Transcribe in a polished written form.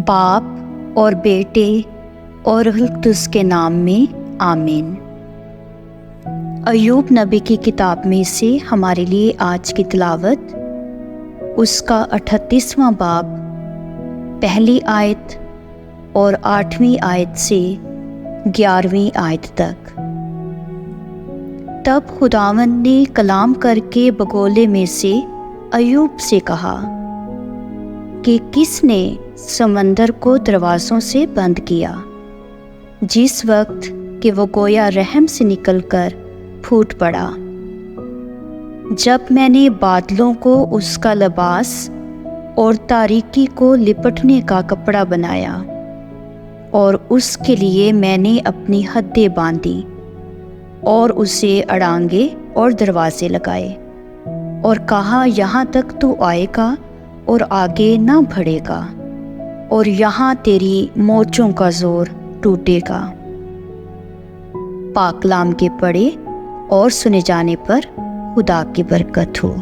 باپ اور بیٹے اور روح القدس کے نام میں آمین۔ ایوب نبی کی کتاب میں سے ہمارے لیے آج کی تلاوت اس کا 38واں باب پہلی آیت اور 8ویں آیت سے 11ویں آیت تک۔ تب خداوند نے کلام کر کے بگولے میں سے ایوب سے کہا کہ کس نے سمندر کو دروازوں سے بند کیا، جس وقت کہ وہ گویا رحم سے نکل کر پھوٹ پڑا، جب میں نے بادلوں کو اس کا لباس اور تاریکی کو لپٹنے کا کپڑا بنایا، اور اس کے لیے میں نے اپنی حدیں باندھی اور اسے اڑانگے اور دروازے لگائے، اور کہا یہاں تک تو آئے گا اور آگے نہ بڑھے گا، اور یہاں تیری موچوں کا زور ٹوٹے گا۔ پاک کلام کے پڑھے اور سنے جانے پر خدا کی برکت ہو۔